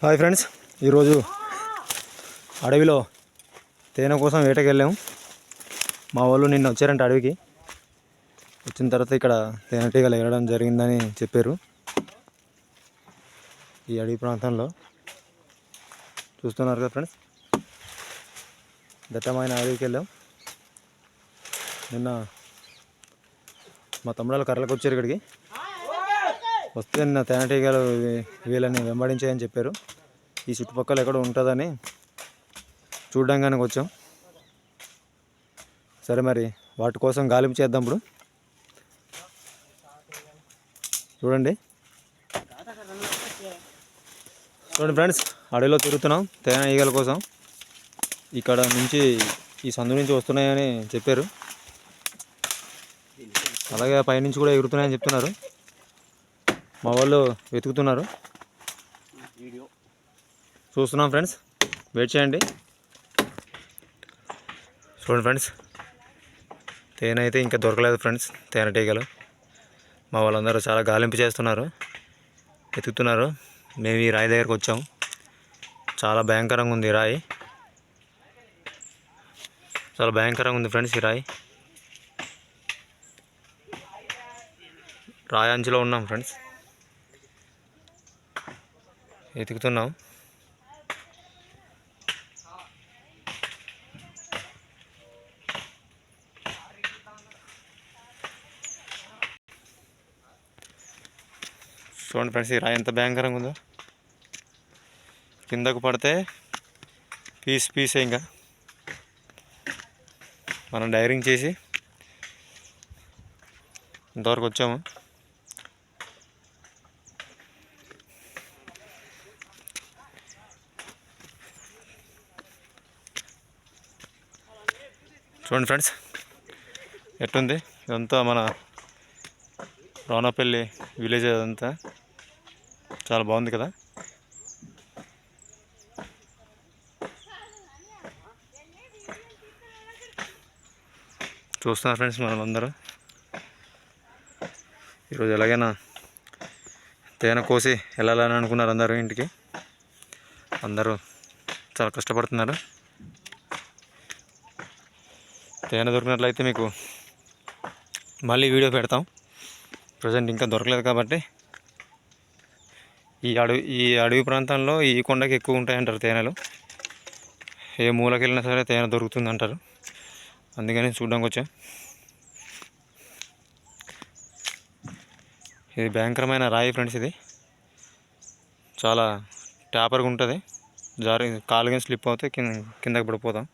Hi friends, ఈరోజు అడవిలో తేనె కోసం వేటకి వెళ్ళాము. మా వాళ్ళు నిన్న వచ్చారంట అడవికి. వచ్చిన తర్వాత ఇక్కడ తేనెటీగలు ఎగరడం జరిగిందని చెప్పారు. ఈ అడవి ప్రాంతంలో చూస్తున్నారు కదా ఫ్రెండ్స్, దట్టమైన అడవికి వెళ్ళాం. నిన్న మా తమ్ముళ్ళు కర్రలకు వచ్చారు ఇక్కడికి. వస్తే నిన్న తేనెటీగలు వీళ్ళని వెంబడించాయని చెప్పారు. ఈ చుట్టుపక్కల ఎక్కడ ఉంటుందని చూడడానికి వచ్చాం. సరే, మరి వాటి కోసం గాలింపు చేద్దాం. ఇప్పుడు చూడండి ఫ్రెండ్స్, అడవిలో తిరుగుతున్నాం తేనె ఈగల కోసం. ఇక్కడ నుంచి ఈ సందు నుంచి వస్తున్నాయని చెప్పారు. అలాగే పైనుంచి కూడా ఎగురుతున్నాయని చెప్తున్నారు. మా వాళ్ళు వెతుకుతున్నారు, చూస్తున్నాం ఫ్రెండ్స్. వెయిట్ చేయండి. చూడండి ఫ్రెండ్స్, తేనె అయితే ఇంకా దొరకలేదు ఫ్రెండ్స్. తేనెటీగలు మా వాళ్ళందరూ చాలా గాలింపు చేస్తున్నారు, వెతుకుతున్నారు. మేము ఈ రాయి దగ్గరకు వచ్చాము. చాలా భయంకరంగా ఉంది ఈ రాయి, చాలా భయంకరంగా ఉంది ఫ్రెండ్స్. ఈ రాయి అంచులో ఉన్నాం ఫ్రెండ్స్, వెతుకుతున్నాం. చూడండి ఫ్రెండ్స్, ఈ రాయి ఎంత భయంకరంగా ఉందో. కిందకు పడితే పీసే. ఇంకా మనం డైరింగ్ చేసి ఇంతవరకు వచ్చాము. చూడండి ఫ్రెండ్స్, ఎట్టుంది ఇదంతా మన రావునపల్లి విలేజ్. అదంతా చాలా బాగుంది కదా. చూస్తున్నారు ఫ్రెండ్స్, మనమందరూ ఈరోజు ఎలాగైనా తేనె కోసి వెళ్ళాలని అనుకున్నారు అందరూ ఇంటికి. అందరూ చాలా కష్టపడుతున్నారు. తేనె దొరికినట్లయితే మీకు మళ్ళీ వీడియో పెడతాం. ప్రజెంట్ ఇంకా దొరకలేదు కాబట్టి. ఈ అడవి ప్రాంతంలో ఈ కొండకి ఎక్కువ ఉంటాయంటారు తేనెలు. ఏ మూలకి వెళ్ళినా సరే తేనె దొరుకుతుంది అంటారు. అందుకని చూడడానికి వచ్చాం. ఇది భయంకరమైన రాయి ఫ్రెండ్స్. ఇది చాలా ట్యాపర్గా ఉంటుంది. కాలు కానీ స్లిప్ అవుతే కిందకి పడిపోతాం.